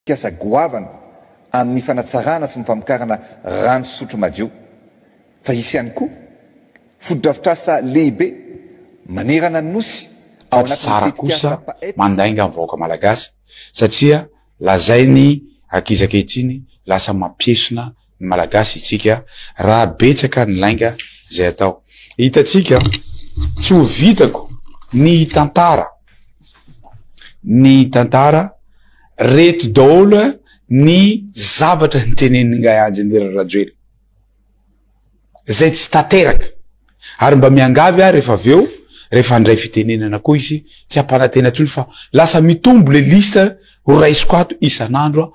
Kiasa goavana amin'ny fanatsarana sy mifamokarana rano sotro madio. Fa isy ihany koa fododrafitrasa lehibe manerana ny nosy ao anaty tsara kosa mandainga mivoaka malagasy satria lazainy ankizy-ankehitriny lasa mampiesona ny malagasy itsika raha betsaka ny lainga zay atao. Hitatsika tsy ho vitako ny tantara reto daholo ny zavatra nyteneninay Anjenera Rajoelina zay tsy tanteraka ary mba miangavy rehefa aveo rehefa andray fitenenana koa izy tsy ampanantena tsony fa lasa mitombo le lista ho raisiko ato isan'andro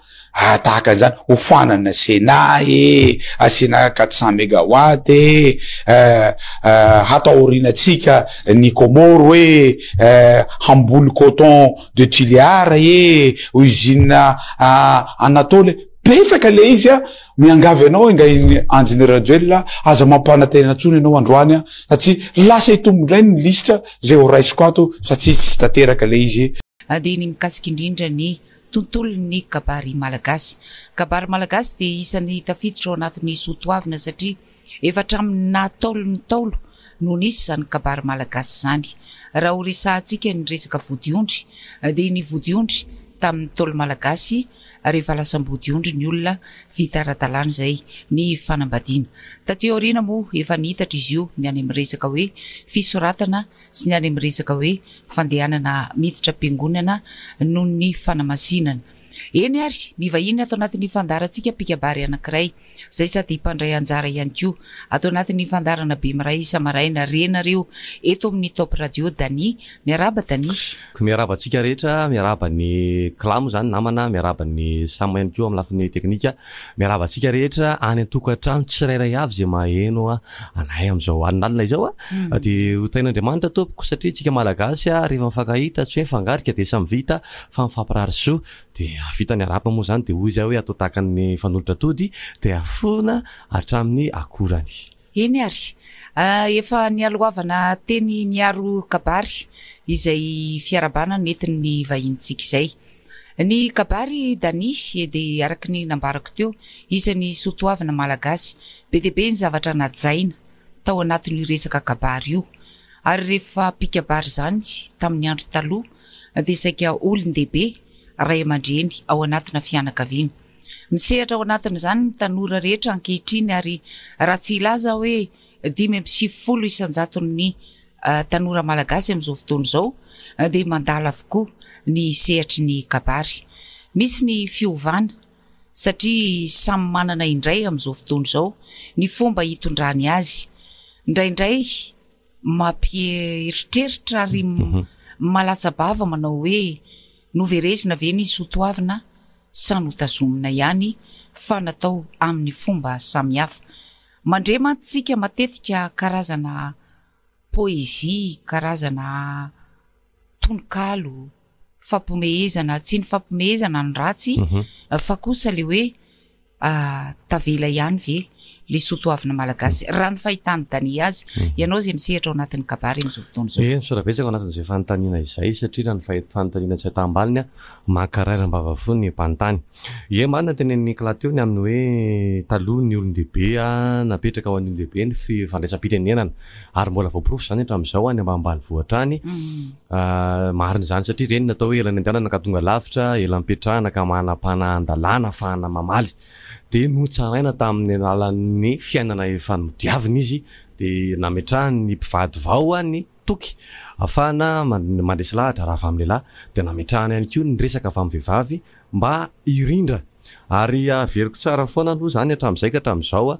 tahaka an'izany hofanana Sena asena 400 mégawatt hataorinatsika ny Comore hoe hamboly coton de Tuléar usine Anatole betsaka le izy miangavy anao ingay Anjenera Rajoelina aza mampanantena tsony ianao androany satria lasa itombondray ny lista zay ho raisiko ato satria tsy tanteraka le izy. Dia ny mikasika indrindra ny tontolon'ny kabary malagasy. Kabary malagasy dia isan'ny tafiditra ao anatin'ny soatoavina satria efa hatramin'ny nataolon'ny taolo no nisy zany kabary malagasy zany. Raha ho resahantsika ny resaka vodiondry dia ny vodiondry tamin'ny taolo malagasy rehefa lasa mbodiondry ny olona vita ara-dalàna zay ny fanambadiana. Taty aoriana moa efa nihitatra izy io ny any amin'ny resaka hoe fisoratana sy ny any amin'ny resaka hoe fandehanana miditra am-piangonana noho ny fanamasinana. Eny ary mivahiny atao anatin'ny fandarantsika pikabary anankiray zay sady mpandray anjara ihany koa atao anatin'ny fandarana be miray isa-maraina renareo eto amin'ny Top Radio. Dany miaraba Dany. Miaraba antsika rehetra, miaraba ny Klamo zany namana, miaraba ny Sam ihany koa amin'ny lafin'ny teknika, miaraba antsika rehetra any an-tokantrano tsirairay avy zay maheno anay amin'izao alinalina izao dia ho tain'Andriamanitra tompoko satria tsika malagasy rehefa mifankahita tsy hoe fangarika dia samy vita fa mifampirary soa dia vita ny arapa moa zany dia hoy izay hoe atao tahaka ny fanolotra atody dia afona hatramin'ny akorany. Eny ary efa nialoavana teny miaro kabary izay fiarabana nentin'ny vahintsika izay. Ny kabary Dany dia araka ny nambarako teo isan'ny soatoavina malagasy be dia be ny zavatra najaina tao anatin'ny resaka kabary io ary rehefa pikabary zany tamin'ny andro taloha dia saika olon-dehibe ray aman-dreny ao anatina fianakaviana. Misehatra ao anatin' izany ny tanora rehetra ankehitriny ary raha tsy ilaza hoe 570 isanjaton'ny tanora malagasy amin'izao fotoana izao dia mandala avokoa ny sehatry ny kabary. Misy ny fiovana satria samy manana indray amin'izao fotoana izao ny fomba hitondrany azy. Indraindray mampieritreritra ary malatsabava manao hoe noverezina ve ny soatoavina sa notazomina ihany fa natao amin'ny fomba samihafa. Mandremantsika matetika karazana poezia, karazana tononkalo, fampomehezana, tsy ny fampomehezana ny ratsy fa kosa le hoe tavela ihany ve le soatoavina malagasy. Raha ny fahitany Dany azy ianao zay misehatra ao anatin'ny kabary amin'izao fotoana izao. Misora-betsaka ao anatin'izay fanontaniana izay satria raha ny fanontaniana tsy atambaliny mankarairam-bava fo ny mpanontany. Manana tenen'ny Klateo amin'ny hoe taloha ny olon-dehibe napetraka ao an'ny olon-dehibe ny fandraisam-pitenenana ary mbola voaporofo zany hatramin'izao any ambanimbany vohitra any. Marina zany satria ireny natao hoe ela ny andehanana ka tonga lavitra, ela mipetrahana ka manapana andalana ahafahana mamaly. Dia notsaraina tamin'ny alalan'ny fiainana efa nodiavina izy dia nametrahany ny mpivady vao ny toky ahafahana mandresy lahatra raha avy amin'ny lehilahy dia nametrahany ihany koa ny resaka avy amin'ny vehivavy mba hirindra ary averiko tsara foana aloha zany hatramin'izay ka hatramin'izao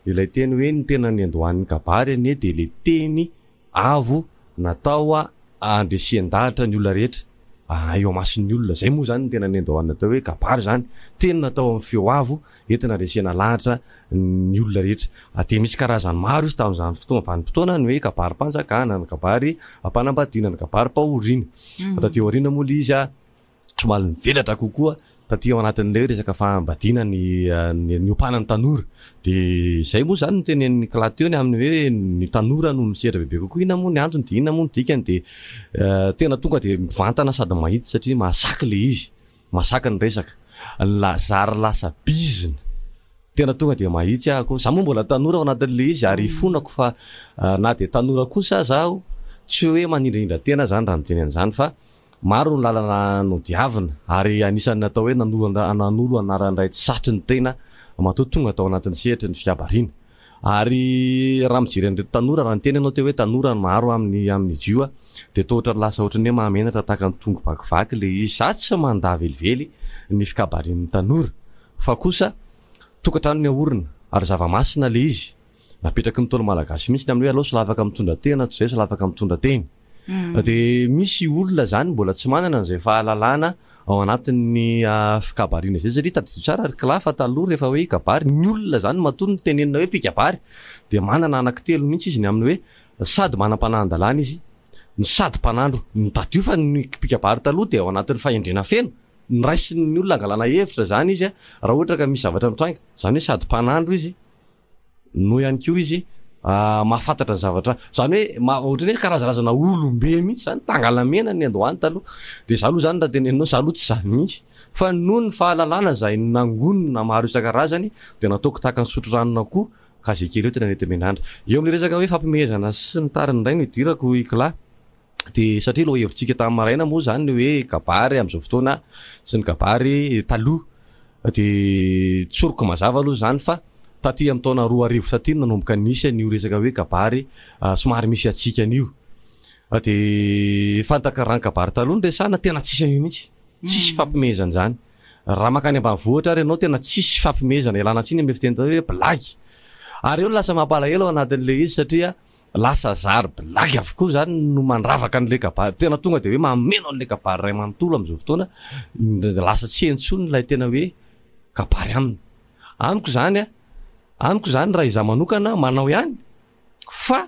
ilay teny hoe ny tena ny andohan'ny kabary anie dia le teny avo natao andresian-dahatra ny olona rehetra eo amasin'ny olona zay moa zany tena ny andohana natao hoe kabary zany tena natao amin'ny feo avo entina resena lahatra ny olona rehetra. Dia misy karazany maro izy tamin'izany vanim-potoana ny hoe kabary mpanjakana, ny kabary mpanambadiana, ny kabary mpahoriana. Taty aoriana moa le izy somary nivelatra kokoa taty ao anatin'ilay resaka fahambadiana ny ompanan'ny tanora. Dia izay moa zany ny tenen'ny Klateo amin'ny hoe ny tanora no misehatra bebe kokoa. Ina moa ny antony dia ina moa ny dikany dia tena tonga dia mivantana sady mahitsy satria mahasaky le izy, mahasaky ny resaka. lazary lasa bizina tena tonga de mahitsy ahako za moa mbola tanora ao anatin'le izy ary fonako fa na de tanora kosa zaho tsy hoe manindraindra tena zany raha miteny an'izany fa maro ny lalana no diavina ary anisan'ny natao hoe nanolo anaran'ray tsy satry ny tena matoa tonga atao anatin'ny sehitry ny fiabariana ary raha mijery an'reto tanora raha ny teny anao te hoe tanora maro amin'ny jioa de tohatra lasa ohatrany hoe mahamenatra tahaka ny tongo vakivaky le izy sa tsy mandaa velively ny fikabarian'ny tanora fa kosa tokantrano ny aorina ary zava-masina le izy napetraky ny tolo malagasy mihitsy ny amin'ny hoe aloha sy lavaka mitondra tena tsy zay sy lavaka mitondra teny de misy olona zany mbola tsy manana n'izay fahalalana ao anatin'ny fikabariana zay satria tadidio tsara ary kilafa taloha rehefa hoe kabary ny olona zany matoa ny tenenina hoe mpikabary de manana anankitelo mihitsy izy ny amin'ny hoe sady manam-panahan-dalàna izy ny sady mpanandro ny tadio fa ny mpikabary taloha de ao anatin'ny fahendrena feno ny raisin'ny olona angalana hevitra zany izy raha ohatra ka misy zavatra mitranga zany hoe sady mpanandro izy no ihany ko izy mahafantatra ny zavatra zany hoe ohatrany hoe karazarazana olombe mihitsy zany tangalamena ny andohany taloha de za aloha zany raha teneninao za aloha tsy zany mihitsy fa noho ny fahalalana zay nangonona maro isan-karazany de nataoko tahaka ny sotro ranona koa ka zay kely eo tena nety menandra eo amin'ny resaka hoe fampimehezana sy ny tariny ray no idirako ikla de satria loha hevitsika tamin'ny maraina moa zany hoe kabary am'izao fotoana sy ny kabary taloha de tsoroko mazava aloha zany fa taty amin'ny taona 2000 taty nanomboka nisy an'io resaka hoe kabary somary misy atsika an'io de fantaka raha ny kabary taloha ny resana tena tsisy an'io mihitsy tsisy fampimehezana zany raha makany ambanivohitra ary ianao tena tsisy fampimehezana ialana tsiny amin'ny fiteny hoe blagy ary eo lasa mampalahelo ao anatin'le izy satria lasa zary blagy avokoa zany no mandravaka an'le kabary tena tonga de hoe mameno an'le kabary ray manontolo am'izao fotoana lasa tsy hentsony lay tena hoe kabary aminy amiko zany raha iza manokana manao ihany fa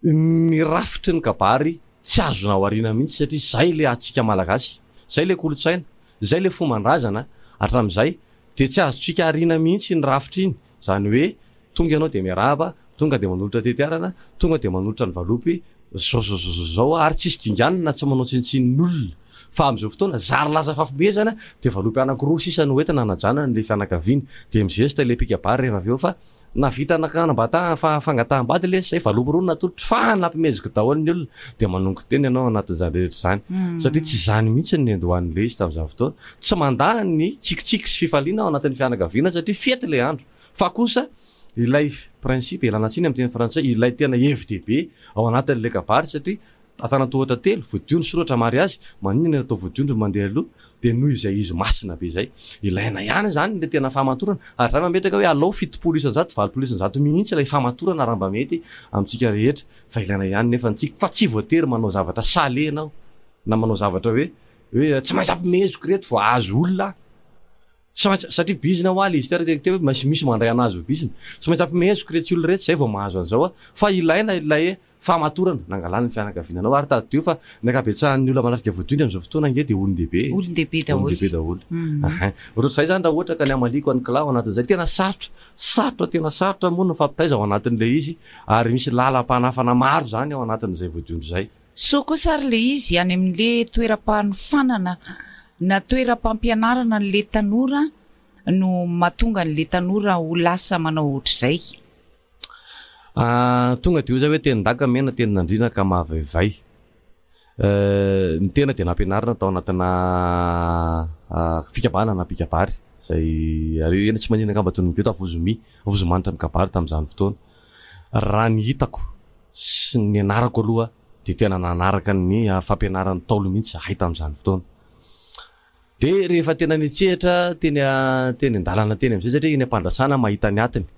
ny rafitry ny kabary tsy azonao ariana mihitsy satria zay le atsika malagasy zay le kolotsaina zay le fomandrazana hatram'izay de tsy azotsika ariana mihitsy ny rafitra iny zany hoe tonga ianao de miarahaba tonga de manolotra tetiarana tonga de manolotra ny valopy zao ary tsisy dinganina tsy manao tsinitsinin'olona fa am'izao fotoana zary laza fampimehezana de valopy anankiroa sisa no hoentina nanajana n'le fianakaviany de mizesta le pikabary rehefa aveo fa navita nakanambata fangataham-bady le zay valopy roa natolotry fa nampimeziko daholy olona de manongo teny ianao anatin'zany rehetra zany satria tsy zany mihitsy ny andohan'le izy tam'izany fotoana tsy mandaa ny tsikitsiky sy fifaliana ao anatin'ny fianakaviana satria fety le andro fa kosa ilay principe elana tsiny amin'ny teny frantsay ilay tena FDB ao anatin'le kabary satria atana tohatra telo vodiondro soratra mariazy maninona atao vodiondro mandeha aloha de noho izay izy masina be zay ilaina ihany zany le tena famatorana ary raha mametraka hoe alao fitopolo isan-jato valopolo isan-jato mihitsy ilay famatorana raha mba mety amintsika rehetra fa ilaina ihany nefa ntsika fa tsy voatery manao zavatra salenao na manao zavatra hoe tsy maintsy ampimehezoko reto vo azo olona tsy maintsy satria bizina ho aly izy teratekte hoe misy mandray anazy ho bizina tsy maintsy ampimehezoko reto tsy olona reto zay vao mahazo an'izao fa ilaina ilay famatorana nangalany ny fianakavinanao ary tadio fa ny akabetsahan'ny olona manarika vodindry am'izao fotoana nge de olondehibe daholo ohatr'zay zany raha ohatra ka ny amaliko any kilao anatin'izay tena sarotra tena sarotra moa no fampitaiza ao anatin'le izy ary misy lalam-panafana maro zany ao anatin'izay vodindro zay so koa sary le izy any amin'le toeram-panofanana na toeram-pampianarana n'le tanora no mahatonga n'le tanora ho lasa manao ohatr'izay tonga de io zay hoe tenindaka mena teny nandrina ka mahavaivay ny tena de nampianarina tao anatina fikabana na pikabary zay ary ena tsy manina angamba tononketo avozomanitra ny kabary tam'izany fotoana raha ny hitako sy ny anarako aloha de tena nanaraka ny fampianaran'ny taolo mihitsy zahay tam'izany fotoana de rehefa tena nitsehatra teny an-dalana teny am'izay satria iny ampandrasana mahita ny atiny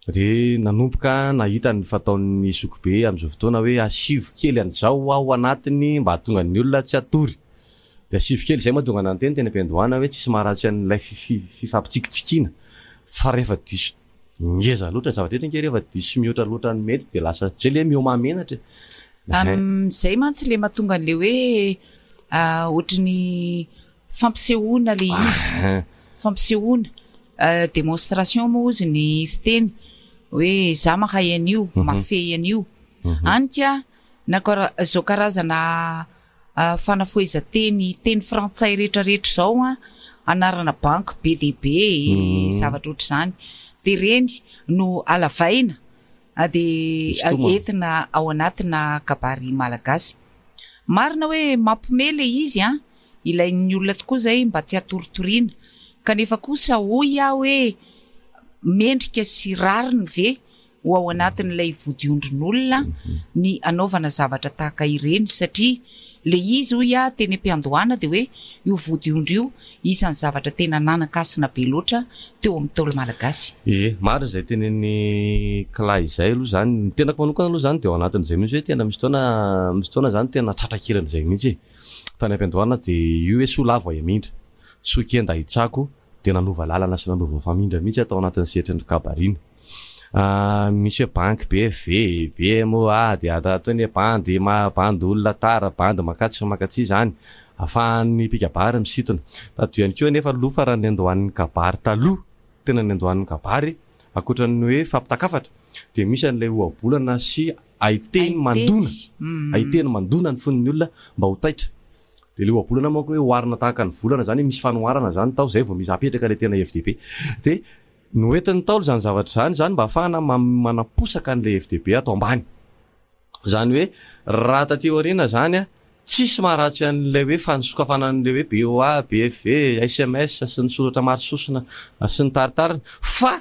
de nanomboka nahita ny fataon'ny sokobe am'izao fotoana hoe asivo kely an'izao aho anatiny mba hatonga ny olona tsy atory de asivo kely zay mahatonga ananteny teny ampiandohana hoe tsisy maharatsy an'lay fifampitsikitsikina fa rehefa diso ngeza loatra zavatra etra nke rehefa diso mihoatra loatra ny mety de lasa zay le miomamenatra zay mantsy le mahatonga an'le hoe ohatrany fampisehoana le izy fampisehoana démonstration moa ozy ny fiteny hoe za mahay an'io mafey an'io anika zao karazana fanafoezateny teny frantsay rehetrarehetra zao a anarana banky be dehibe zavatra oatra zany de reny no alavaina de entina ao anatina kabary malagasy marina hoe mampime le izy a ilain'ny olona tokoa zay mba tsy atorotoriana kanefa kosa hoy a hoe mendrika sy rariny ve ho ao anatin'ilay vodiondrin'olona ny anaovana zavatra tahaka ireny satria le izy hoy a teny am-piandohana de hoe io vodiondro io isan'ny zavatra tena nanan-kasina be loatra teo amin'ny taolo malagasy. Maro zay teneny kla izay aloha zany ny tenako manokana aloha zany de ao anatin'izay mihitsy hoe tena misy fotoana zany tena tratrakirana zay mihitsy tany am-piandohana de io hoe solavo amindra sokenda hitsako de nanova lalana sy nanova famindra mihitsy atao anatin'ny sehatry kabarina. Misy hoe banky BFV, BMOA de ataony bandy bandy olona tara bandy makatsy sy makatsy zany afahan'ny pikabary misitona tato ihany koa nefa lofa raha ny andohan'ny kabary taloha tena ny andohan'ny kabary akoatran'ny hoe fampitakafatra de misy an'ilay ohabolana sy aiteny mandona ny foniny olona mba ho taitra de le ohabolana manko hoe oharina tahaka ny volana zany misy fanoharana zany tao zay vao misy apetraka le tena FDP de noentin'ny taolo zany zavatra zany mba ahafahana manaposaka an'le FDP atao ambany zany hoe raha taty aoriana zany a tsisy maharatsy an'lay hoe fanosokafanan'le hoe BOA, BFV, SMS sy ny soratra maro sosina sy ny taritarina fa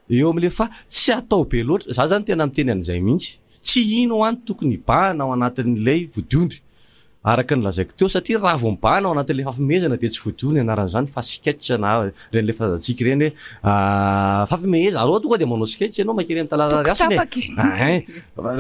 eo am'le fa tsy atao be loatra za zany tena miteny an'izay mihitsy tsy ino any tokony bana ao anatin'lay vodiondry araka ny lazaiko teo satria raha vao mibahana ao anatin'le fampimehezana de tsy voadony anaran'izany fa sketch na ren'le fazatsika ireny hoe fampimeheza aro tonga de manao sketch ianao makireny talarariasiny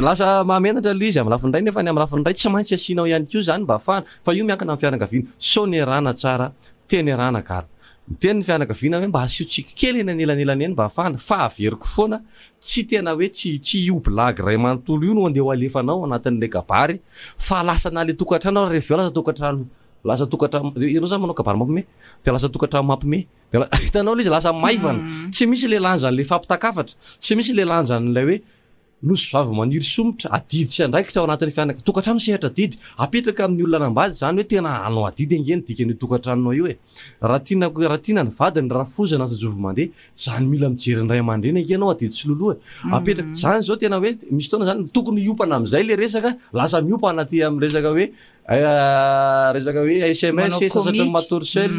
lasa mahamenatra le izy amin'ny lafiny ray nefa ny amin'ny lafiny ray tsy maintsy asianao ihany koa zany mba ahafahana fa io miankana amin'ny fianakaviana sonerana tsara tenerana kara miteny ny fianakaviana hoe mba asiotsika kely eny anelanelany eny mba ahafahana fa averiko foana tsy tena hoe tsy io blagy ray manontolo io no andeha ho alefanao anatin'le kabary fa lasa na le tokantrano reveo lasa tokantrano ianao zany manao kabary mampime de lasa tokantrano mampime de hitanao le izy lasa maivana tsy misy le lanjan'le fampitakafatra tsy misy le lanjan'lay hoe nosy vavy maniry somotra adidy sy andraikitra ao anatin'ny fianaka tokantrano sehatra didy apetraka amin'ny olona anambady zany hoe tena anao adidy angeny dikany tokantranonao io e raha tiana ny vadiny raha fozana tajovo mandeha zany mila mijery ny ray aman-dreny angenao adidy sy loloha apetraka zany zao tena hoe misy taona zany tokony hiopana am'izay le resaka lasa miopana aty amin'ny resaka hoe SMS sasatra matorsel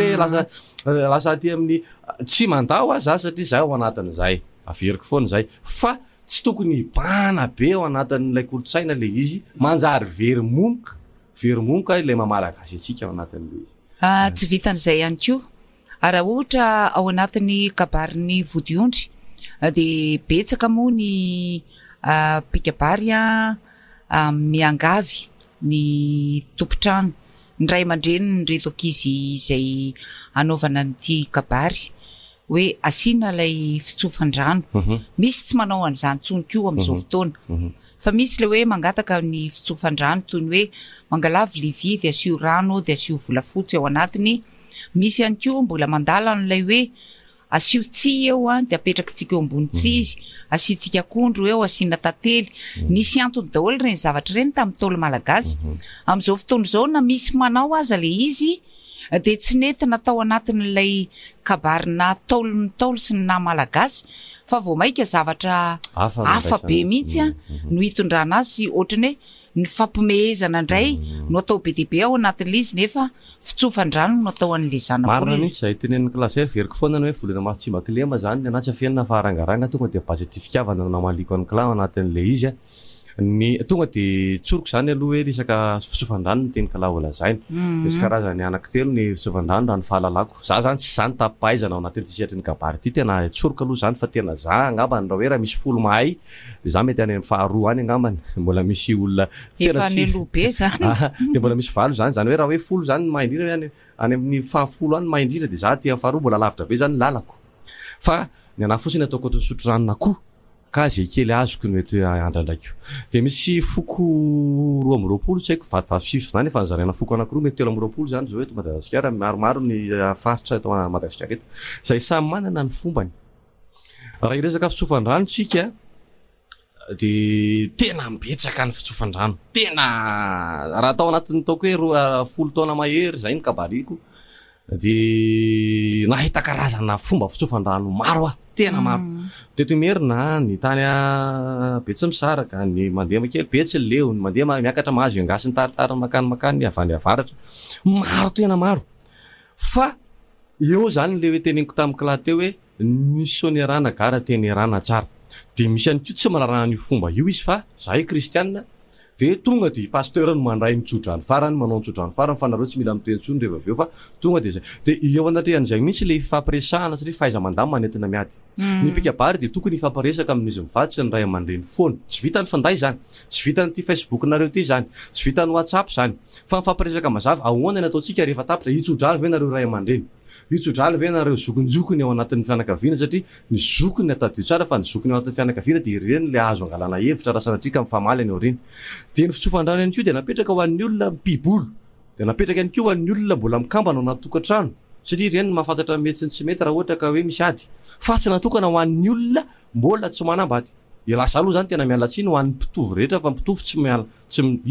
lasa aty amin'ny tsy mandao aza satria zay ao anatin'izay averiko foana zay fa tsy tokony hibana be ao anatin'ilay kolotsaina le izy manjary verimomoka ilay mamalagasy atsika ao anatin'le izy tsy vitan'izay ihany koa raha ohatra ao anatin'ny kabarin'ny vodiondry de betsaka moa ny pikabary miangavy ny tompotrano ny ray aman-dreny ny reto ankizy izay anaovana nyity kabary hoe asiana lay fitsofan-drano misy tsy manao an'izany tsony koa amin'izao fotoana fa misy le hoe mangataka ny fitsofan-drano toy ny hoe mangalavy livy de asio rano de asio volafotsy ao anatiny misy ihany koa mbola mandala n'lay hoe asio tsi eo de apetrakatsika eo ambony tsi izy asiatsika akondro eo asiana tantely nisy antony daholo reny zavatra reny tamin'ny taolo malagasy amin'izao fotoana zao na misy manao aza le izy de tsy nentina tao anatin'ilay kabary na taolony taolo sy ny na malagasy fa vao maika zavatra hafa be mihitsy no hitondrana azy ohatrany hoe ny fampimehezana indray no atao be dehibe ao anatin'le izy nefa fitsofan-drano no atao an'le zanak'olona marina mihitsy zay tenen'ny klasera veriko foana ny hoe volana masotsimba kilema zany anatsy afianina faharangaranga tonga de bazy ty fitiavana namaliko an'ny kla ao anatin'le izy ny tonga de tsoroko zany aloha hoe resaka fisofan-drano ny teny kala olazaina misy karazany anankitelo ny fisofan-drano raha ny fahalalako za zany tsy zany tapaizana ao anatin'ity sehatry ny kabary ty tena tsoroko aloha zany fa tena za angambany raha hoe raha misy folo mahay de za mety any amin'ny faharoa any angambany mbola misy olona efa nelobe zany de mbola misy valo zany zany hoe raha hoe folo zany maindrira any amin'ny fahafolo any maindrira de za ty amin'ny faharoa mbola lavitra be zany lalako fa ny anahy fotsiny ataoko ohatry ny sotro ranona koa ka zay kely azoko ny mety andrandraiko de misy foko 2 tsy haiko vatovavy zany efa nizaraina foko anankiroa mety 2 zany zao eto Madagasikara maromaro ny faritra eto Madagasikara eto zay samy manana ny fombany raha iresaka fisofan-drano tsika de tena mbetsaka ny fitsofan-drano tena raha atao anatin'ny taoko hoe 10 taona mahery zay ny kabariko de nahita karazana fomba fitsofan-drano maro tena maro teto merina ny tany betsy misaraka ny mandeha makely betsy leo ny mandeha miakatra mahazo engasy ny taritary makany avany avaratra maro tena maro fa eo zany le hoe teneniko tamin'ny kilahy teo hoe missionnairana gara tenerana tsara de misy any ko tsy manarahany fomba io izy fa zahay kristianina de tonga de pasteur no mandray mitsodrano farany manao mitsodrano farany fa nareo tsy mila mitentsony rehefa aveo fa tonga de zay de eo anatrehan'izay mihitsy le fampiresahana satria faiza mandamy manentina miady ny pikabary de tokony ifampiresaka amin'izy mivatsy ny ray aman-dreny foana tsy vitany fanday zany tsy vitany ty Facebook nareo ty zany tsy vitany WhatsApp zany fa mifampiresaka mazava ahoana ny ataontsika rehefa tapitra itsodrano ve nareo ray aman-dreny itsodrano ve nareo zokonjokony ao anatin'ny fianakaviana satria ny zokony atadio tsara fa ny zokony ao anatin'ny fianakaviana de ireny le azo angalana hevitra raha sanatrika amin'ny famaly any aoriana de ny fitsofan-drano ihany koa de napetraka ho an'ny olona mpibolo de napetraka ihany koa ho an'ny olona mbola mikambana ao anaty tokantrano satria ireny mahafantatra mety sy tsy mety raha ohatra ka hoe misy ady fa tsy natokana ho an'ny olona mbola tsy manambady lasa aloha zany tena mialatsiny ho an'ny mpitovy rehetra fa mpitovy tsy miala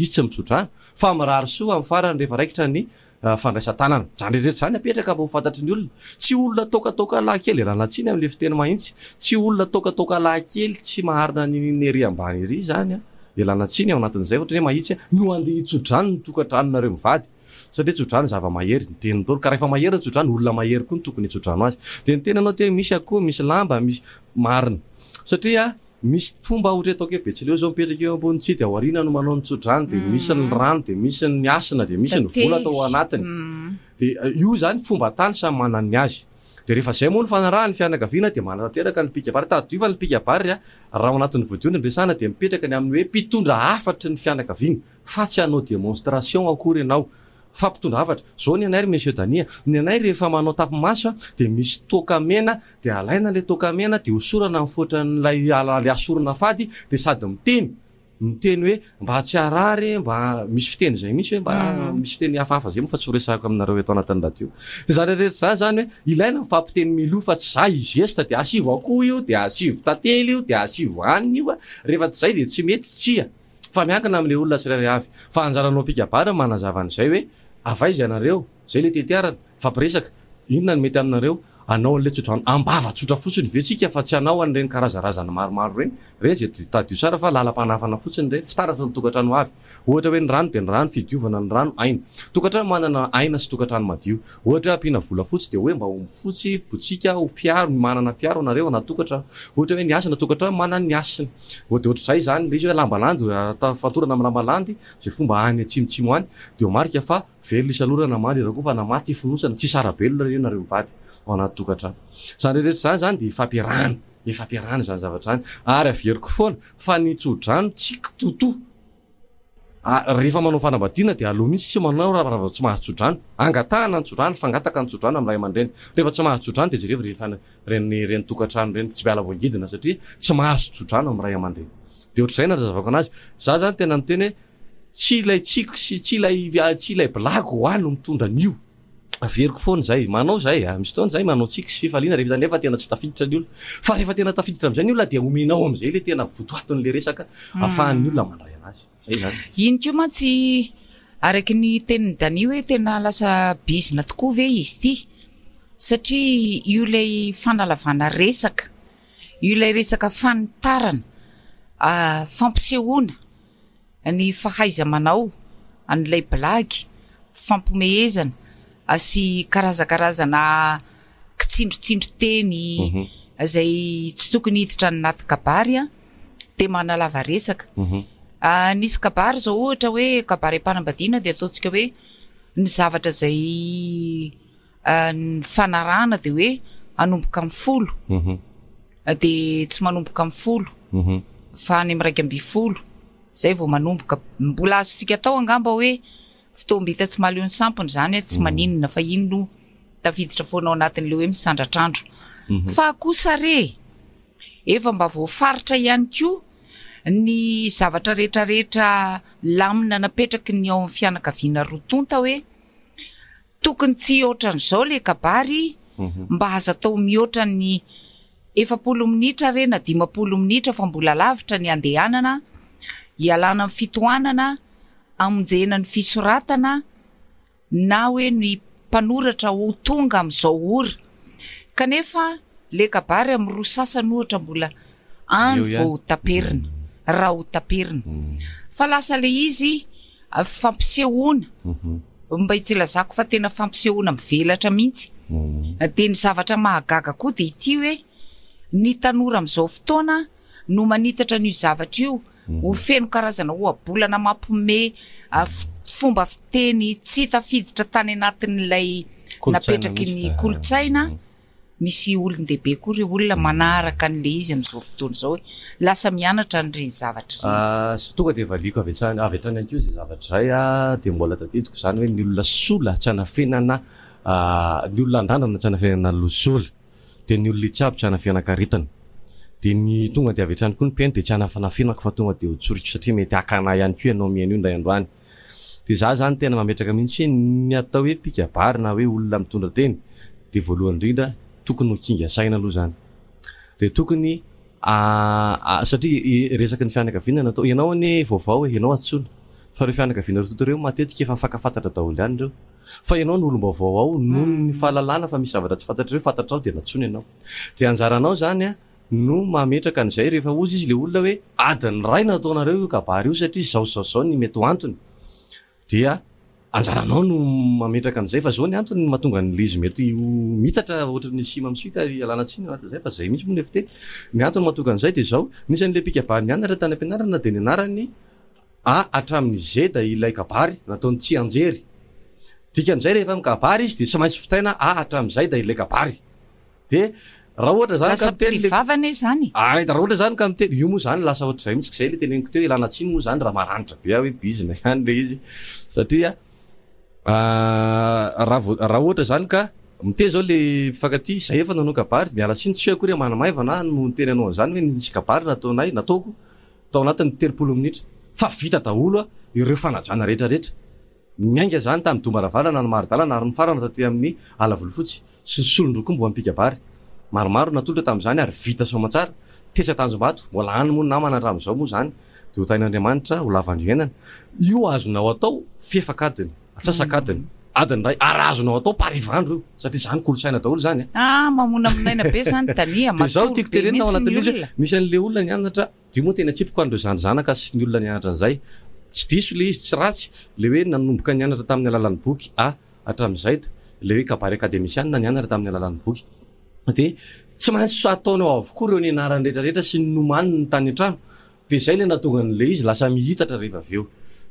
izy tsy mitsodrano fa mirary soa amin'ny farany rehefa raikitra ny fandraisan-tanana zany rehetra zany apetraka fa ho fantatry ny olona tsy olona tokatoka lahy-kely ranatsiny amin'le fiteny mahitsy tsy olona tokatoka lahy-kely tsy maharina ny ery ambany ery zany elanatsiny ao anatin'izay ohatra hoe mahitsy no andeha hitsodrano ny tokantranonareo mivady satria tsodrano zava-mahery ny teniny tolo ka rehefa mahery ny tsodrano olona mahery koa ny tokony hitsodrano azy de ny tenanao te misy akoho misy lamba misy marina satria misy fomba ohatra ataoko hoe betsileo zao mipetraka eo ambony tsy de ao aoriana no manao ny tsodrano de misy ny rano de misy ny asina de misy ny vola atao anatiny de io zany fomba tany samy manany azy de rehefa zay moa ny fanarahany fianakaviana de manatanteraka ny pikabary tadiova ny pikabary raha ao anatin'ny vodio ny resana de mipetraka ny amin'ny hoe mpitondra hafatry ny fianakaviana fa tsy hanao démonstration akory ianao fa mpitondra hafatra zao ny anay monsieur Dania ny anay rehefa manao tapimaso de misy tokamena de alaina le tokamena de hosorana mifoatran'lay asorana fady de sady miteny hoe mba tsy arary mba misy fiteny zay misy hoe mba misy fiteny hafahafa zay moa fa tsy horesahako aminareo eto anatin'ny radio de zany rehetra zany hoe ilaina mifampiteny milo fa tsy zay geste de asivo akoho io de asivo tantely io de asivo aniny io rehefa tsy zay de tsy mety tsia fa miankina amin'le olona tsirairay avy fa anjaranao pikabary manazava an'izay hoe avaizy anareo zay le tetiarana fampiresaka inona ny mety aminareo anao an'le tsodrano ambava tsotra fotsiny vetsika fa tsy anao an'ireny karazarazana maromaro reny zay tadio tsara fa lalam-panafana fotsiny reny fitaratra ny tokantrano avy ohatra hoe ny rano de ny rano fidiovana ny rano aina tokantrano manana aina sy tokantrano madio ohatra hoe ampiana vola fotsy de hoe mba ho mifotsy botsika ho piaro manana piaro anareo anaty tokantrano ohatra hoe ny asina tokantrano manana ny asiny ohatr'izay zany le izy hoe lambalandy fatorana amin'ny lambalandy zay fomba any atsimotsimo any de marika fa velo isalorana many raha koa fa namaty fonosana tsy sarabelona reny nareo mivady ao anaty tokantrano zany rehetra zany de ifampiarahana zany zavatra zany ary averiko foana fa ny tsodrano tsy kitoto rehefa manao fanambadiana de aloha mihitsy tsy manao raha tsy mahazo tsodrano angatahana ny tsodrano fangataka ny tsodrano amin'ny ray aman-dreny rehefa tsy mahazo tsodrano de jereva rehefa reny tokantrano reny tsy miala voangidina satria tsy mahazo tsodrano amin'ny ray aman-dreny de ohatr'izay na razavako anazy za zany tena miteny hoe tsy ilay tsiko sy tsy ilay blako ho any no mitondra an'io averiko foana zay manao zay misy fotoana zay manao tsika sy fifaliana rehefa nefa tena tsy tafiditra ny olona fa rehefa tena tafiditra am'izay ny olona de omenao am'izay le tena votoaton'le resaka ahafahan'ny olona mandray anazy zay zany iny ko mantsy araky ny teniny Dani hoe tena lasa bizina tokoa ve izy ty satria io lay fanalavana resaka io lay resaka fanitarana fampisehoana ny fahaiza manao an'ilay blagy fampomehezana sy karazakarazana kitsindrotsindro teny zay tsy tokony hiditra anaty kabary de manalava resaka nisy kabary zao ohatra hoe kabary ampanambadiana de ataontsika hoe ny zavatra zay ny fanarahana de hoe anomboka amin'ny folo de tsy manomboka amin'ny folo fa any amin'ny raiky amby folo zay vao manomboka mbola azotsika atao angamba hoe fitombita tsy maleo ny sampony zany tsy maninona fa iny no tafiditra foanao anatin'le hoe misandratrandro fa kosa re efa mba voafaritra ihany ko ny zavatra rehetrarehetra lamina napetraky ny ao amin'ny fianakaviana rotonta hoe tokony tsy ohatran'izao le kabary mba aza atao mihoatra ny efapolo minitra re na 50 minitra fa mbola lavitra ny andehanana, ialana amin'ny fitohanana, amonjena ny fisoratana na hoe ny mpanoratra ho tonga amin'izao ora. Kanefa le kabary amin'ny roa sasany ohatra mbola any vao ho taperina, raha ho taperina. Fa lasa le izy fampisehoana. Mba itsilazako fa tena fampisehoana mivelatra mihitsy. De ny zavatra mahagaga koa de ity hoe ny tanora amin'izao fotoana no manitatra n'io zavatra io, ho feno karazana ohabolana mampome fomba fiteny tsy tafiditra tany anatin'ilay napetraky ny kolotsaina. Misy olon-dehibe koa ireo olona manaraka an'le izy amin'izao fotoana izao hoe lasa mianatra an'ireny zavatra. Tonga de valiko avy hatrany an'io zay zavatra zay de mbola tadidiko zany hoe ny olona sola tsy hanafenana ny olona andrandana tsy hanafenana losola, de ny olona tsiabo tsy hanafenakaritana. De ny tonga de avy hatrany koa ny peny de tsy hanafanafenako fa tonga de hotsoriko satria mety hakana ihany koa ianao mihaino indray androany. De za zany tena mametraka mihitsy hoe ny atao hoe pikabary na hoe olona mitondra teny de voalohany indrindra tokony ho kinga saina aloha zany. De tokony satria resaky ny fianakaviana natao ianao ny vaovao ianao atsona, fa ireo fianakaviana rototo ireo matetika efa mifankafantatra daholo ihany ireo, fa ianao ny olom-baovao ao noho ny fahalalana fa misy zavatra tsy fantatra ireo fantatrao de natsona ianao. De anjaranao zany no mametraka an'izay rehefa ozy izy le olona hoe adiny ray nataonareo io kabary io satria zao ny mety ho antony, dia anjaranao no mametraka an'izay fa zao ny antony mahatonga n'le izy mety mitatra ohatran'ny sima misika ialana tsiny anatin'izay fa zay mihitsy moa ny fiteny. Ny antony mahatonga an'izay de zao nisan'le pikabary mianatra tany am-pianarana de ny anarany hatramin'ny zeda ilay kabary nataony tsy anjery. Dikan'izay rehefa mikabary izy de tsy maintsy fitaina hatramin'izay da ilay kabary. De raha ohatra zany ka miteny vavane zany. Raha ohatra zany ka miteny io moa zany lasa ohatr'izay mihitsy zay le teneniko teo ilana tsiny moa zany raha maranitra be hoe bizina ihany le izy satria raha ohatra zany ka mite zao le mpifankaty zay efa nanao kabary miala tsiny tsy hoe akory manamaivana no teny anao an'izany hoe nisy kabary nataonay nataoko tao anatin'ny 30 minitra fa vita daholo ireo fanajana rehetrarehetra. Miainga zany tamin'ny Domaravalana na Maridalana ary ny farana taty amin'ny Alavolofotsy sy ny solondrokombo amin'ny pikabary. Maromaro natolotra tamin'izany ary vita soamantsara. Tesa Tanjombato mbola any moa namana hatramin'izao moa zany de ho tain'Andriamanitra ho lavany iainana. Io azonao atao fefakadiny, atsasakadiny, adiny ray ary azonao atao parivandro io satria zany kolosaina daholo zany. Mamona aminaina be zany tania de zao tiako terenina ao anatin'izy misy an'le olona nianatra de moa tena tsipiko an'ireo zanaka sy ny olona nianatra an'izay. Tsy diso le izy tsy ratsy le hoe nanomboka nianatra tamin'ny alalan'ny boky hatramin'izay le hoe kabary akademisiana nianatra tamin'ny alalan'ny boky. De tsy maintsy ataonao avokoa ireo nianarany rehetrarehetra sy ny nomany ny tany an-trano. De zay le nahatonga an'le izy lasa mihitatra rehefa avy eo.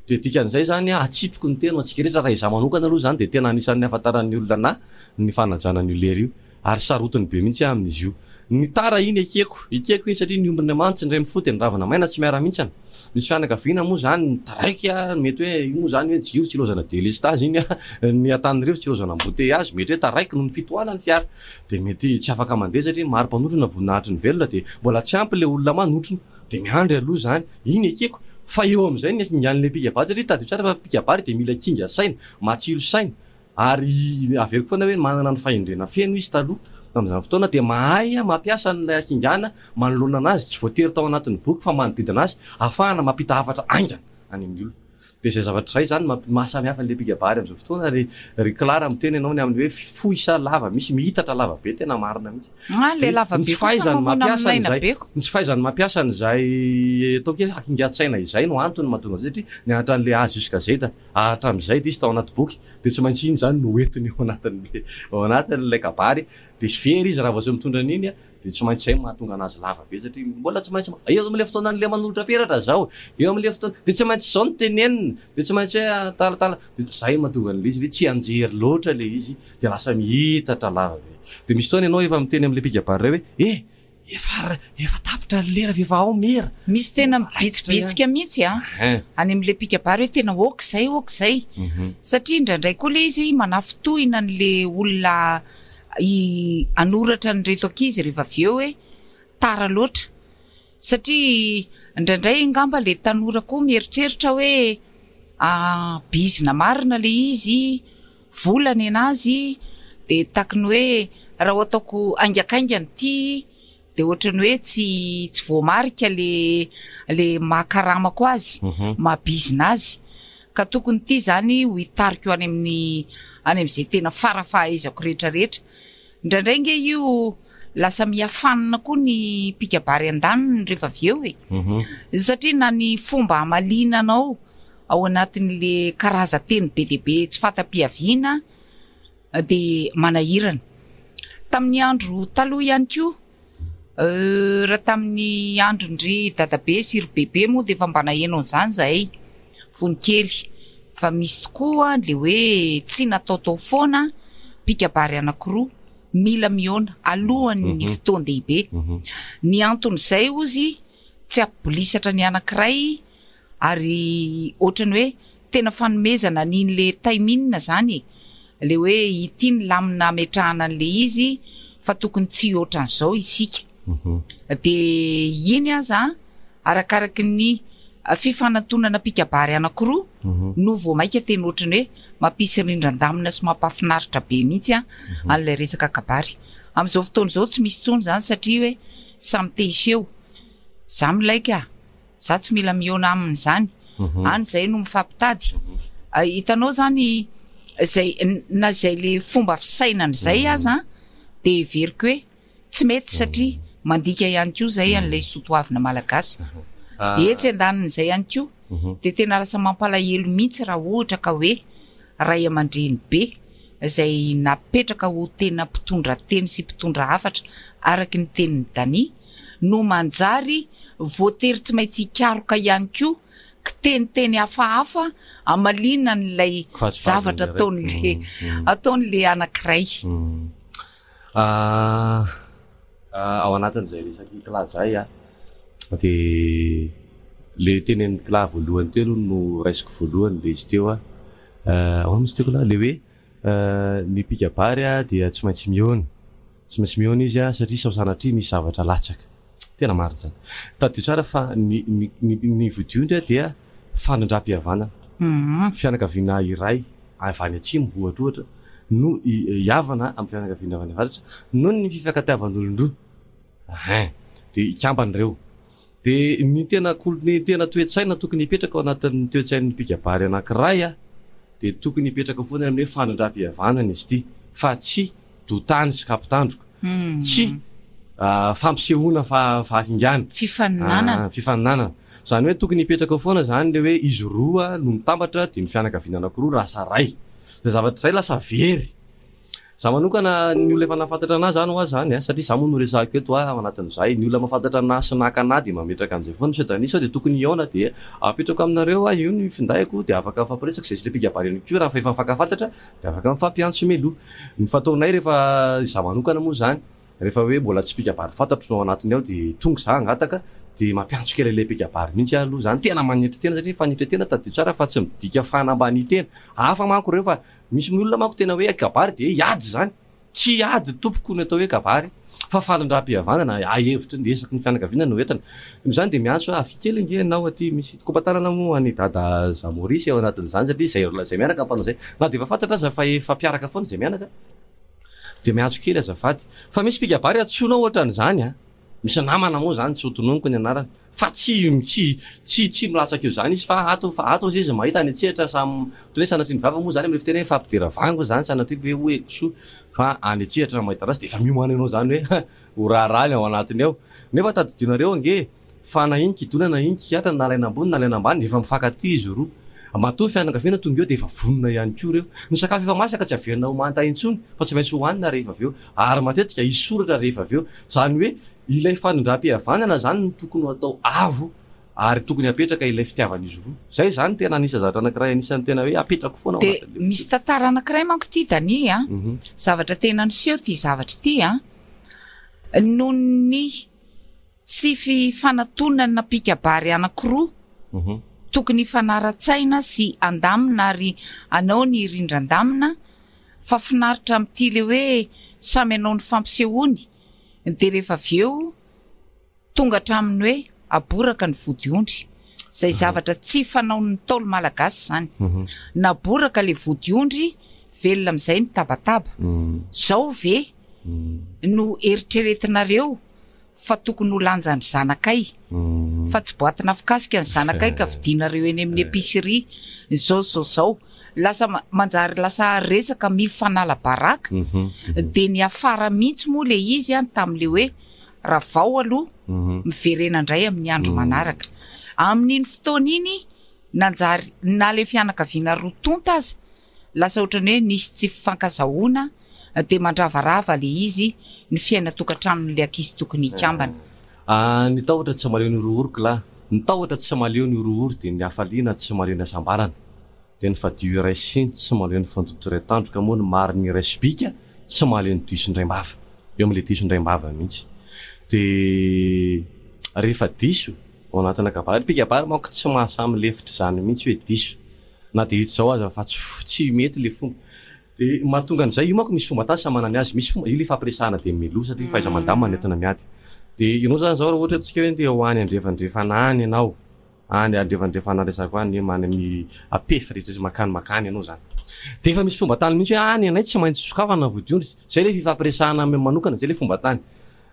De dikan'izay zany atsipiko ny teno antsika rehetra raha izaho manokana aloha zany de tena anisan'ny ahafantaran'ny olona ny fanajana ny lery io ary sarotiny be mihitsy amin'izy io. Ny tara iny ekeko iny satria ny ombon'Andriamanitra indray mifoty ny ravana maina tsy miara-mintsana. Misy fianakaviana moa zany taraiky mety hoe io moa zany hoe jiro tsy ilozana délestage iny ny atany rivo tsy ilozana embouteillage mety hoe taraiky noho ny fitohanany fiara de mety tsy afaka mandeha satria maro mpanotrona voninahitry ny velona de mbola tsy ampy le olona manotrona de miandry aloha zany iny ekeko fa eo amin'izay ny angan'le pikabary satria tadio tsara fa pikabary de mila kinga saina matsilo saina ary averiko foana hoe manana ny fahendrena feno izy taloha tamin'izany fotoana de mahay mampiasa n'ilay akingana manoloana anazy tsy voatery tao anatin'ny boky fa manodidina azy ahafahana mampita hafatra aingana any amin'ny olona. De zay zavatra zay zany mahasamihafa n'le pikabary amin'izao fotoana ry Clara miteny ianao ny amin'ny hoe foisa lava misy mihitatra lava be tena marina mihitsy. Le lava be fahaizany mampiasa an'izay tsy fahaizany mampiasa an'izay atao hoe akingan-tsaina izay no antony mahatonga azy satria nianatra an'le azy jusqu'à zeta hatramin'izay de izy tao anaty boky de tsy maintsy iny zany no entiny ao anatin'ilay kabary de sy very izy raha vao tsy mitondra an'iny de tsy maintsy zay mahatonga anazy lava be satria mbola tsy maintsy eo amin'le fotoanan'le manolotra peratra zao eo amin'le fotoana de tsy maintsy zao no tenenina de tsy maintsy hoe talatala de zay mahatonga an'le izy le tsy anjery loatra le izy de lasa mihitatra lava be. De misy fotoana ianao efa miteny amin'le pikabary ray hoe efa tapitra lera efa ao mera. Misy tena bitsibitsika mihitsy any amin'le pikabary hoe tena okzay satria indraindray koa le izy manafitohina an'le olona anoratra ny reto ankizy rehefa avy eo hoe tara loatra satria indraindray ngamba le tanora koa mieritreritra hoe bizina marina le izy volany anazy de takony hoe raha ataoko aingakaingany ty de ohatrany hoe tsy voamarika le mahakaramako azy mahabizina azy ka tokony ty zany ho itariko any amin'izay tena farafahaizako rehetrarehetra indraindray nge io lasa miafanina koa ny pikabary an-daniny rehefa avy eo satria na ny fomba amalinanao ao anatin'le karazateny be deaibe tsy fata-piaviana de manahirana tamin'ny andro taloha ihany koa raha tamin'ny androndry dadabe sy ry bebe moa de efa mba naheno an'izany zahay vonikely fa misy tokoa le hoe tsy nataotao foana pikabary anankiroa mila miona alohan'ny fotoan-dehibe ny anton'izay ozy tsy ampibolisatra ny anankiray ary ohatrany hoe tena fanomezana n'in'le taiminina zany le hoe ity ny lamina ametrahana an'le izy fa tokony tsy ohatran'izao isika de iny aza arakaraky ny fifanantonana pikabary anankiroa no vao maika tena ohatrany hoe mampisy rindran-damina sy mampafinaritra be mihitsy an'ilay resaka kabary amin'izao fotoana izao tsy misy tsony zany satria hoe samy tehiseo za milaika za tsy mila miona amin'izany any zay no mifampitady hitanao zany zay le fomba fisainana zay aza de veriko hoe tsy mety satria mandika ihany koa zay an'ilay sotoavina malagasy etsy andanin'izay ihany koa de tena lasa mampalahelo mihitsy raha ohatra ka hoe ray aman-dreny be zay napetraka ho tena mpitondra teny sy mpitondra hafatra araky ny tenin'ny dani no manjary voatery tsy maintsy ikaroka ihany koa kiteniteny hafahafa amalina n'ilay zavatra ataon'le anankiray ao anatin'izay resaky kila zay de le teny amin'ny kila voalohany telo no raisiko voalohany le izy teo ao misy teo kola le hoe ny pikabary dia tsy maintsy miona izy satria saosanatria misy zavatra latsaka tena marina zany tadio tsara fa ny vodiondry dia fanondram-pihavanana fianakaviana iray avany atsimo ohatra no iavana amin'ny fianakaviana avany avaratra noho ny fifankatiavan'olon-droa de ikambanyireo de ny tena toetsaina tokony hipetraka ao anatin'ny toetsain'ny pikabary anankiray de tokony hipetraka foana amin'ny hoe fanondram-pihavanana izy ty fa tsy dotany sy kapitandroko tsy fampisehoana fahingana fifaninanana zany hoe tokony hipetraka foana zany le hoe izy roa no mitambatra de ny fianakaviana anankiroa rasa ray zay zavatra zay lasa very za manokana ny olona efa nafantatra anazy zany ho azy zany satria za moa no resako eto anatin'izay ny olona mahafantatra anazy sy nakana de mametraka an'izay foana sy danisao de tokony iaona de apetrako aminareo io ny findaiko de afaka mifampiresaka zay sy le pikabary ihany koa raha fa efa mifankafantatra de afaka mifampiantso meloha ny fataonay rehefa za manokana moa zany rehefa hoe mbola tsy pikabary fantatro ao anatiny ao de tonga za angataka de mampiantso kely le pikabary mihitsy aloha zany tena manetry tena satria fanetry tena tadio tsara fa tsy midika fanambany tena hafa manko reo fa misy olona manko tena hoe kabary de iady zany tsy iady tompoko ny atao hoe kabary fa fanondram-pihavanana ahevitra ny resaky ny fianakaviana no entana zany de miantso afikely nge nao aty misy kompatanana moa any dada za Maurice ao anatin'izany satria zay mianaka ampanao zay na de efa fantatra aza fa efa mpiaraka foana zay mianaka de miantso kely azafady fa misy pikabary atsona ohatran'izany misy namana moa zany tsy hotononiko ny anarany fa tsy milatsaka eo zany izy fa ato izy mahita any antsehatra samy toy hoe sanatry ny vava moa zany am'le fiteny hoe fampidera vango zany sanatry hoe oekoso fa any antsehatra mahita razy de efa miomany anao zany hoe ho raharahany ao anatiny ao nefa tadidinareo ange fa nahinika idonana nahinika hiatra nalaina ambony nalaina ambany de efa mifankaty izy roa matoa fianakaviana tonga eo de efa vonona ihany koa reo ny sakafo efa masaka tsy averina ho manta intsony fa tsy maintsy hohanina rehefa aveo ary matetika isoratra rehefa aveo zany hoe ilay fanondram-pihavanana zany no tokony atao avo ary tokony apetraka ilay fitiavan'izy roa zay zany tena anisa zavatra anankiray anisany tena hoe apetraka foana de misy tantara anankiray manko ty dani zavatra tena niseho ty zavatra ty noho ny tsy fifanantonana pikabary anankiroa tokony fanara-tsaina sy andamina ary anao ny rindran-damina fa finaritra am'ty le hoe samy anao ny fampisehoany de rehefa aveo tonga hatraminy hoe aboraka ny vodiondry zay zavatra tsy fanaon'ny taolo malagasy zany naboraka le vodiondry velona am'izay mitabataba zao ve no eritreretinareo fa tokony ho lanjany zanakay fa tsy boatina fikasika ny zanakay ka vidinareo eny amin'ny épicerie zao lasa manjary lasa resaka mifanala baraka de ny afara mihitsy moa le izy tam'le hoe raha vao aloha miverena indray amin'ny andro manaraka amin'iny fotoana iny nanjary na le fianakaviana rotonta azy lasa ohatrany hoe nisy tsy fifankazahoana de mandravarava le izy ny fiaina tokantranon'le ankizy tokony ikambana ny tahotra tsy maleo ny rooroko la ny tahotra tsy maleo ny rooro de ny afaliana tsy maleo ny asambarana de ny fadio iray siny tsy maleo ny fanjoto iray tandroka moa ny mariny iray sibika tsy maleo ny diso indray mbava eo am'le diso indray mbava mihitsy de rehefa diso ao anatina kabary pikabary manko tsy mahasamy lefitra zany mihitsy hoe diso na de hitsy zao aza fa tsy mety le fomba de mahatonga an'izay io manko misy fomba tasy manany azy misy fomba io le fampiresahana de melo satria faiza mandama nentina miady de ianao zany zao raha ohatra atsika hoe nde ho any andrefandrefanany ianao any andrefandrefana resako any manany apefy rehetra izy makany ianao zany de efa misy fomba tany mihitsy hoe any anay tsy maintsy sokafana vodiondry zay le fifampiresahana ame manokana zay le fomba tany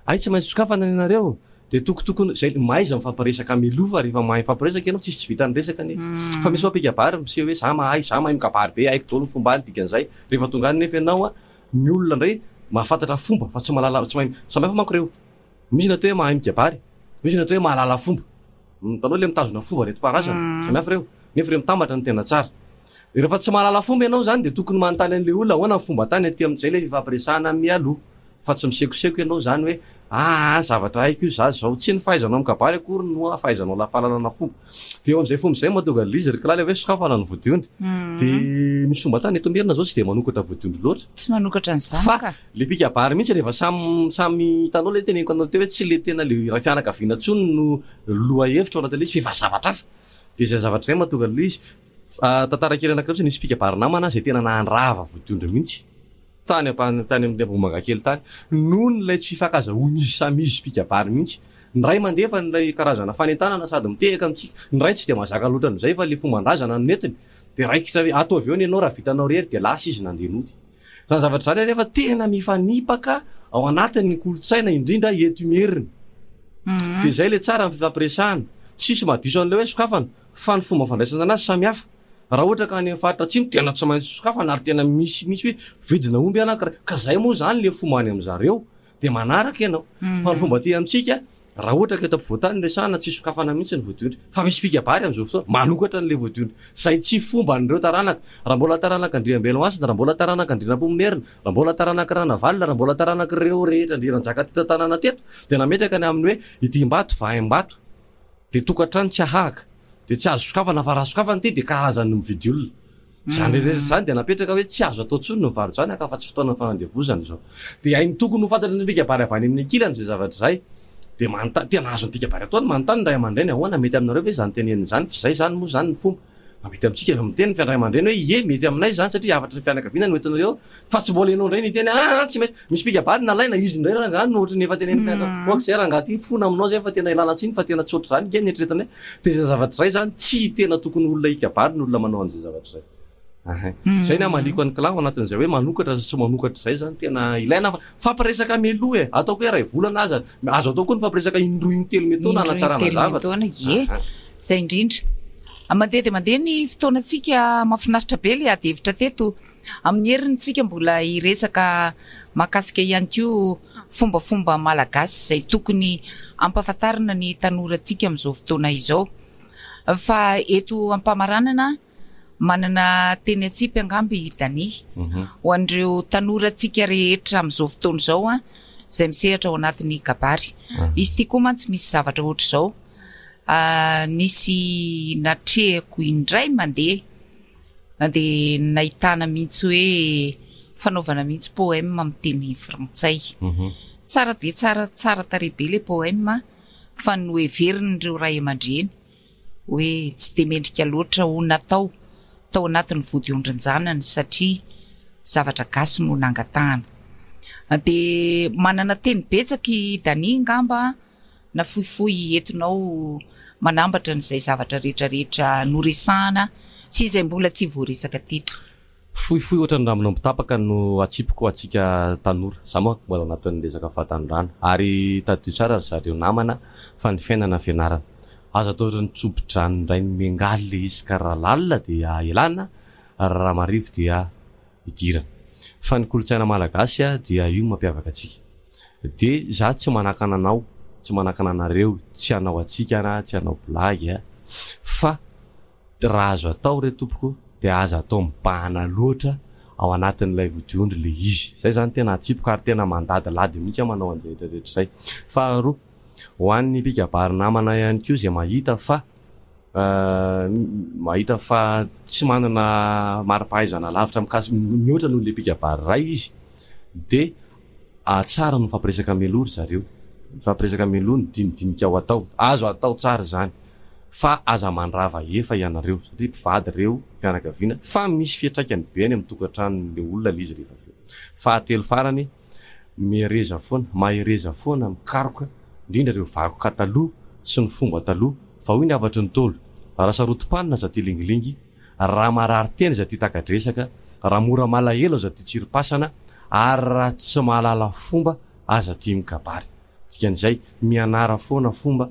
ay tsy maintsy sokafana anareo de tokotokony zay maiza mifampiresaka milofa rehefa mahay mifampiresaka ianao tsisy tsy vitany resaka ny fa misy fampikabary misy hoe za mahay mikabary be aiko dolo fomba any dikan'izay rehefa tonga any nefa ianao ny olona ndray mahafantatra fomba fa tsy malala tsy mahay samy hafa manko reo misy natao hoe mahay mikabary misy natao hoe mahalala fomba tanao le mitazona fomba reto farazana samy hafa reo nefa reo mitambatra ny tena tsara rehefa tsy mahalala fomba ianao zany de tokony manontany an'le olona ahoana ny fomba tany aty amin'izay le fifampiresahana mialoha fa tsy misekoseko ianao zany hoe zavatra haiko io za zao tsy ny fahaizanao mikabary akory no fahaizanao lafalalana fomba de eo am'izay fomba zay mahatonga lizy ry kalala hoe sokafana ny vodiondry de misy fomba tany eto merina zao tsy de manokatra vodiondry loatra tsy manokatra an'izany fa le pikabary mihitsy rehefa samy hitanao le teneniko anao teo hoe tsy le tena le raha fianakaviana tsony no loha hevitra ao anatin'le izy fa zavatra hafa de zay zavatra zay mahatonga lizy tantara kely anankiray nisy pikabary namana zay tena nahandrava vodiondry mihitsy tany amin'ny Ambohimanga kely tany noho nylay tsy fifankazahoana izy samy izy pikabary mihitsy ny ray mandefa nylay karazana fanentanana sady mitehaka amitsika ny ray tsy de mahazaka loatra n'izay fa le fomban-drazana netiny de raikitra atao avy eo ny ianao raha vitanao rery de lasa izy nandenody zany zavatra zany rehefa tena mifanipaka ao anatin'ny kolotsaina indrindra eto merina de zay le tsara ny fifampiresahana tsisy mahadiso an'le hoe sokafana fa ny fomba fandraisana anazy samy hafa raha ohatra ka any faritra atsimo tena tsy maintsy sokafana ary tena misy hoe vidina omby anankiray ka zay moa zany le fomba any am'zareo de manaraka ianao fa ny fomba ty amitsika raha ohatra ka eto ampovoantany resahana tsy sokafana mihitsy ny vodiondry fa misy pikabary am'zao fotoana manokatra n'le vodiondry zay tsy fomba an'ireo taranaka raha mbola taranaka andriambelomasina raha mbola taranaka andrinampominerina raha mbola taranaka ranavalina raha mbola taranaka reo rehetra andriranjaka teto tanàna teto de nametraka ny amin'ny hoe itim-bato vahaim-bato de tokantrano tsy ahaka de tsy azo sokafana fa raha sokafana ty de karazany mividy olona zany rehetra zany de napetraka hoe tsy azo atao tsony ny vary zany aka fa tsy fotoana ny fanandevozana zao de ainy tokony ho fantatra ny pikabary avy any amin'ny ankilany zay zavatra zay de tena azo ny pikabary ataony manontany ny ray aman-dreny ahoana mety aminareo ve zany teneniny zany fa zay zany moa zany ny fomba mety amitsika efa miteny ny ray aman-dreny hoe ie mety aminay zany satria afatra ny fianakaviana no entinareo fa tsy mbola enao indray ny teny tsy mety misy pikabary nalaina izy indray rangany no ohatrany efa teneny fianakaviana zay rangaty fona aminao zay fa tena ilalatsiny fa tena tsotra zany ke netretana de zay zavatra zay zany tsy tena tokony olona ikabary ny olona manao an'izay zavatra zay zay ny amaliko any kilao anatin'izay hoe manokatra sy manokatra zay zany tena ilaina fampiresaka melo ataoko hoe ray volana aza azo atao koa ny fampiresaka indroa intelo metona anatsarana zavatra zay indrindra mandeha de mandeha ny fotoanantsika mahafinaritra be le ady hevitra teto amin'ny herintsika mbola iresaka mahakasika ihany ko fombafomba malagasy zay tokony ampahafantarana ny tanorantsika amin'izao fotoana izao fa eto ampamaranana manana teny atsipy angamby Dany ho an'ireo tanorantsika rehetra amin'izao fotoana izao zay misehatra ao anatin'ny kabary izy ty koa mantsy misy zavatra ohatra izao nisy natrehako indray mandeha de nahitana mihitsy hoe fanaovana mihitsy poème amin'ny teny frantsay tsara de tsara tarehibe le poème fa no everin'ireo ray aman-dreny hoe tsy de mendrika loatra ho natao tao anatin'ny vodiondrin-janany satria zavatra gasy no nangatahana de manana teny betsaky Dany ngamba na fohifohy entinao manambatra n'izay zavatra rehetrarehetra noresahana sy izay mbola tsy voaresaka teto fohifohy ohatrany raminao mitapaka no atsipoko atsika tanora za moa mbola anatin'ny resaka fahatanorana ary tadio tsara ry zareo namana fa ny fiainana fianarana azo atao ohatrany tsobo-drano ray ny mengaly le izy ka raha lalina dia elana raha marivo dia idirana fa ny kolotsaina malagasy a dia io mampiavaka atsika de za tsy manakana anao tsy manakana anareo tsy anao atsika na tsy anao blagy a fa raha azo atao re tompoko de aza atao mibahana loatra ao anatin'ilay vodiondry le izy zay zany tena atsipoko ary tena mandady lady mihitsy manao an'izay rehetrarehetra zay faharoa ho an'ny mpikabary namana ihany koa zay mahita fa tsy manana mari-pahaizana lavitra mikasy mihoatra noho le mpikabary ray izy de tsara no mifampiresaka melory zareo mifampiresaka melory ny dinidinika ao atao azo atao tsara zany fa aza mandrava efa ianareo satria mpivady reo fianakaviana fa misy fiatraikany be any amin'ny tokantranon'le olona le izy rehefa aveo fahatelo farany mihereza foana mahereza foana mikaroka indrindra reo vakoka taloha sy ny fomba taloha fa hoy ny avatry ny tolo raha sarotim-panina za ty lingilingy raha marary teny za ty takadresaka raha mora malahelo za ty tsiro-pasana ary raha tsy mahalala fomba aza ty mikabary dikan'izay mianara foana fomba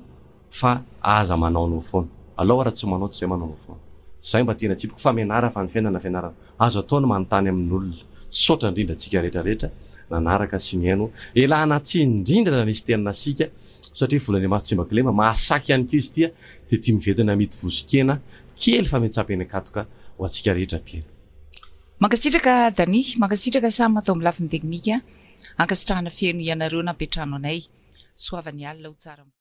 fa aza manaonao foana aloha raha tsy manao tsy zay manaonao foana zay mba tena tsipoko fa mianara fa ny fiainana fianarana azo atao no manontany amin'olona sotra indrindra tsika rehetrarehetra nanaraka sy ny aino elana tsy indrindra na nisy tenina sika satria volany maso tsimbakolema mahasaky ihany keo izy tia de tia mivedina mity vosikena kely fa metsapy eny akatoka ho atsika rehetra pena mankasitraka Dany mankasitraka samy atao amin'ny lafiny teknika ankasitrahana fiaino ianareo napetrano anay soavany alina ho tsara